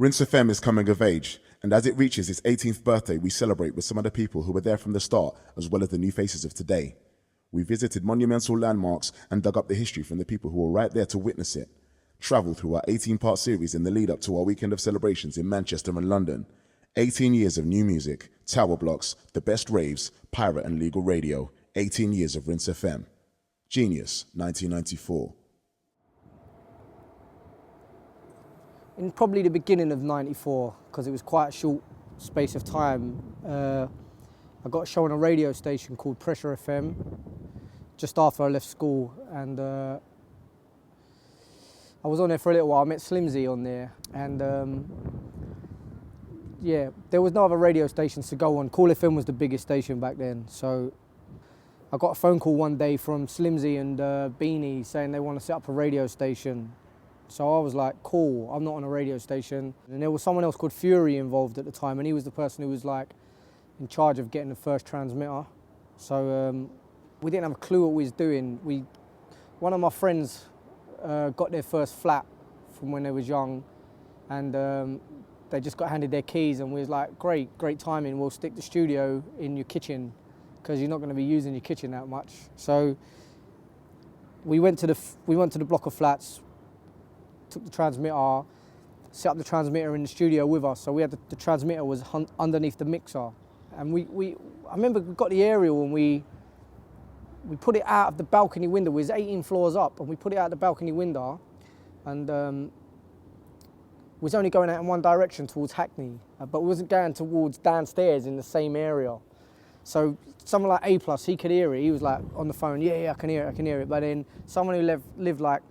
Rinse FM is coming of age, and as it reaches its 18th birthday, we celebrate with some of the people who were there from the start, as well as the new faces of today. We visited monumental landmarks and dug up the history from the people who were right there to witness it. Travel through our 18-part series in the lead up to our weekend of celebrations in Manchester and London. 18 years of new music, tower blocks, the best raves, pirate and legal radio. 18 years of Rinse FM. Geeneus, 1994. In probably the beginning of '94, because it was quite a short space of time, I got a show on a radio station called Pressure FM just after I left school, and I was on there for a little while. I met Slimzy on there, and yeah, there was no other radio stations to go on. Cool FM was the biggest station back then, so I got a phone call one day from Slimzy and Beanie saying they want to set up a radio station. So I was like, cool, I'm not on a radio station. And there was someone else called Fury involved at the time, and he was the person who was like in charge of getting the first transmitter. So we didn't have a clue what we was doing. One of my friends got their first flat from when they was young, and they just got handed their keys, and we was like, great timing, we'll stick the studio in your kitchen because you're not going to be using your kitchen that much. So we went to the block of flats, took the transmitter, set up the transmitter in the studio with us. So we had the transmitter was underneath the mixer, and I remember we got the aerial and we put it out of the balcony window. It was 18 floors up, and we put it out the balcony window, and was only going out in one direction towards Hackney, but we wasn't going towards downstairs in the same area. So someone like A+, he could hear it. He was like on the phone, yeah, I can hear it. But then someone who lived like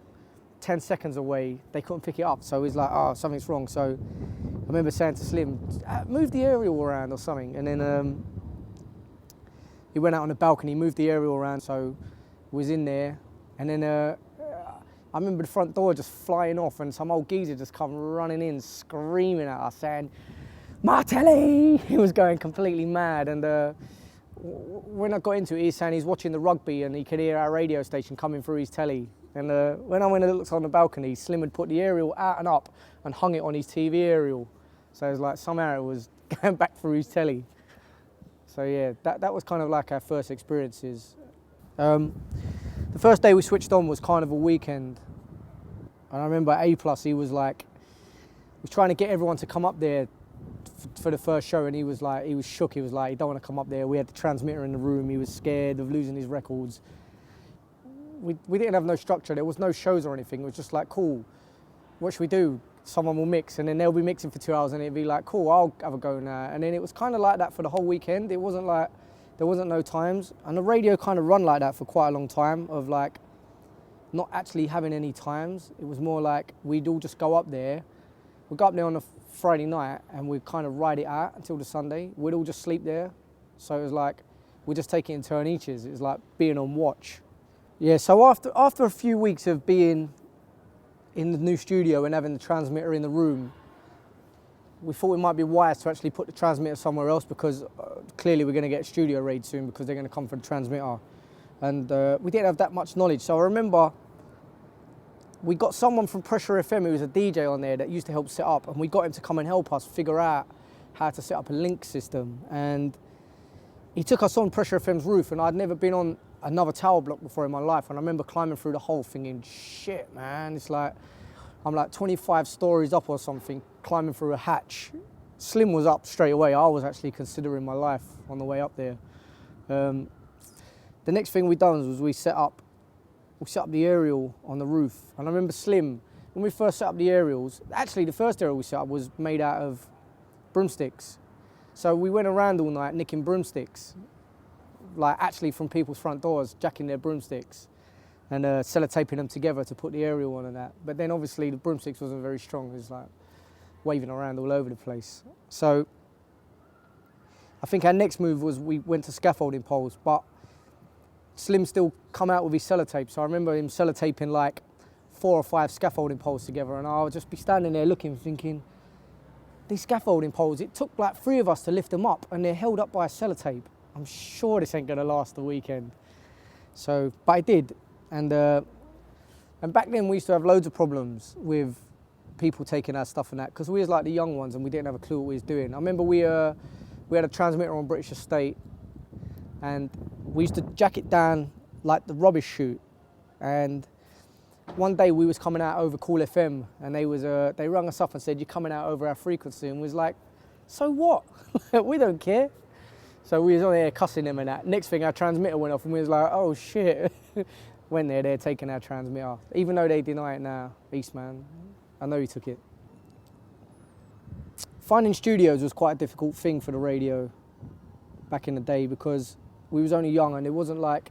10 seconds away, they couldn't pick it up. So he's like, oh, something's wrong. So I remember saying to Slim, move the aerial around or something. And then he went out on the balcony, moved the aerial around, so was in there. And then I remember the front door just flying off, and some old geezer just come running in, screaming at us, saying, Martelli! He was going completely mad. And when I got into it, he's saying he's watching the rugby and he could hear our radio station coming through his telly. And when I went and looked on the balcony, Slim had put the aerial out and up and hung it on his TV aerial. So it was like somehow it was going back through his telly. So yeah, that was kind of like our first experiences. The first day we switched on was Carnival weekend. And I remember A+, he was trying to get everyone to come up there for the first show, and he was shook. He was like, he don't want to come up there. We had the transmitter in the room. He was scared of losing his records. We didn't have no structure. There was no shows or anything. It was just like, cool, what should we do? Someone will mix, and then they'll be mixing for 2 hours, and it'd be like, cool, I'll have a go now. And then it was kind of like that for the whole weekend. It wasn't like, there wasn't no times. And the radio kind of run like that for quite a long time, of like not actually having any times. It was more like we'd all just go up there. We'd go up there on a Friday night, and we'd kind of ride it out until the Sunday. We'd all just sleep there. So it was like, we'd just take it in turn eaches. It was like being on watch. Yeah, so after a few weeks of being in the new studio and having the transmitter in the room, we thought it might be wise to actually put the transmitter somewhere else, because clearly we're going to get a studio raid soon because they're going to come for the transmitter. And we didn't have that much knowledge. So I remember we got someone from Pressure FM who was a DJ on there that used to help set up, and we got him to come and help us figure out how to set up a link system. And he took us on Pressure FM's roof, and I'd never been on another tower block before in my life, and I remember climbing through the hole thinking, shit, man, it's like, I'm like 25 stories up or something, climbing through a hatch. Slim was up straight away. I was actually considering my life on the way up there. The next thing we done was we set up the aerial on the roof. And I remember Slim, when we first set up the aerials, actually the first aerial we set up was made out of broomsticks. So we went around all night nicking broomsticks, like actually from people's front doors, jacking their broomsticks and sellotaping them together to put the aerial on and that. But then obviously the broomsticks wasn't very strong. It was like waving around all over the place. So I think our next move was we went to scaffolding poles, but Slim still come out with his sellotape. So I remember him sellotaping like 4 or 5 scaffolding poles together, and I would just be standing there looking, thinking, these scaffolding poles, it took like 3 of us to lift them up, and they're held up by a sellotape. I'm sure this ain't gonna last the weekend. So, but it did. And back then we used to have loads of problems with people taking our stuff and that, because we was like the young ones and we didn't have a clue what we was doing. I remember we had a transmitter on British Estate, and we used to jack it down like the rubbish chute. And one day we was coming out over Cool FM, and they rung us up and said, "You're coming out over our frequency," and we was like, "So what? We don't care." So we was on there cussing them and that. Next thing, our transmitter went off and we was like, "Oh shit." Went there, they're taking our transmitter. Even though they deny it now, Eastman, I know he took it. Finding studios was quite a difficult thing for the radio back in the day, because we was only young and it wasn't like,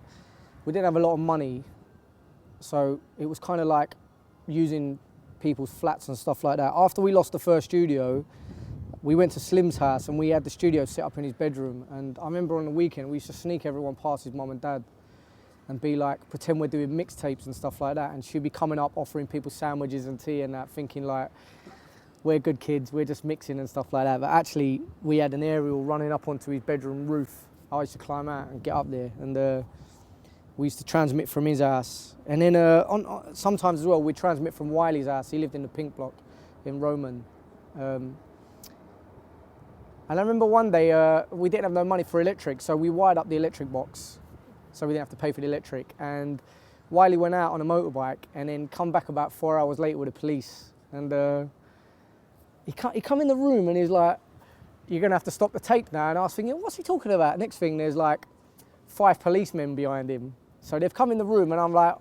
we didn't have a lot of money. So it was kind of like using people's flats and stuff like that. After we lost the first studio, we went to Slim's house and we had the studio set up in his bedroom. And I remember on the weekend, we used to sneak everyone past his mum and dad and be like, pretend we're doing mixtapes and stuff like that. And she'd be coming up, offering people sandwiches and tea and that, thinking like, we're good kids, we're just mixing and stuff like that. But actually, we had an aerial running up onto his bedroom roof. I used to climb out and get up there. And we used to transmit from his house. And then sometimes as well, we'd transmit from Wiley's house. He lived in the Pink Block in Roman. And I remember one day, we didn't have no money for electric, so we wired up the electric box, so we didn't have to pay for the electric. And Wiley went out on a motorbike and then come back about 4 hours later with the police. And he come in the room and he's like, "You're gonna have to stop the tape now." And I was thinking, what's he talking about? Next thing, there's like 5 policemen behind him. So they've come in the room and I'm like,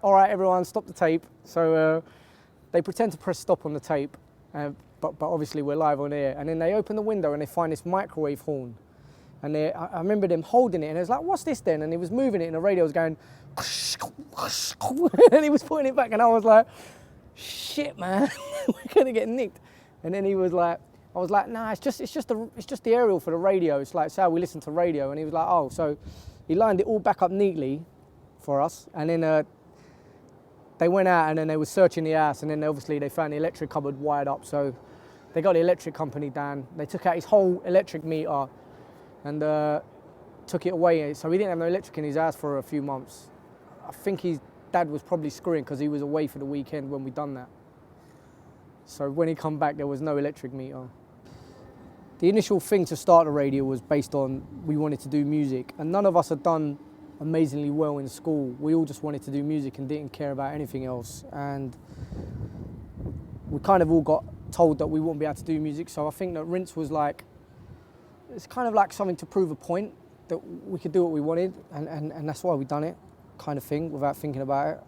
"All right, everyone, stop the tape." So they pretend to press stop on the tape, but obviously we're live on air. And then they open the window and they find this microwave horn. And I remember them holding it and it was like, "What's this then?" And he was moving it and the radio was going, and he was putting it back and I was like, "Shit, man, we're gonna get nicked." And then he was like, I was like, "Nah, it's just the aerial for the radio. It's like, it's how we listen to radio." And he was like, "Oh." So he lined it all back up neatly for us. And then they went out and then they were searching the house, and then obviously they found the electric cupboard wired up. So they got the electric company down. They took out his whole electric meter and took it away. So he didn't have no electric in his house for a few months. I think his dad was probably screwing because he was away for the weekend when we done that. So when he come back, there was no electric meter. The initial thing to start the radio was based on we wanted to do music, and none of us had done amazingly well in school. We all just wanted to do music and didn't care about anything else. And we kind of all got told that we wouldn't be able to do music. So I think that Rinse was like, it's kind of like something to prove a point that we could do what we wanted, and that's why we done it, kind of thing, without thinking about it.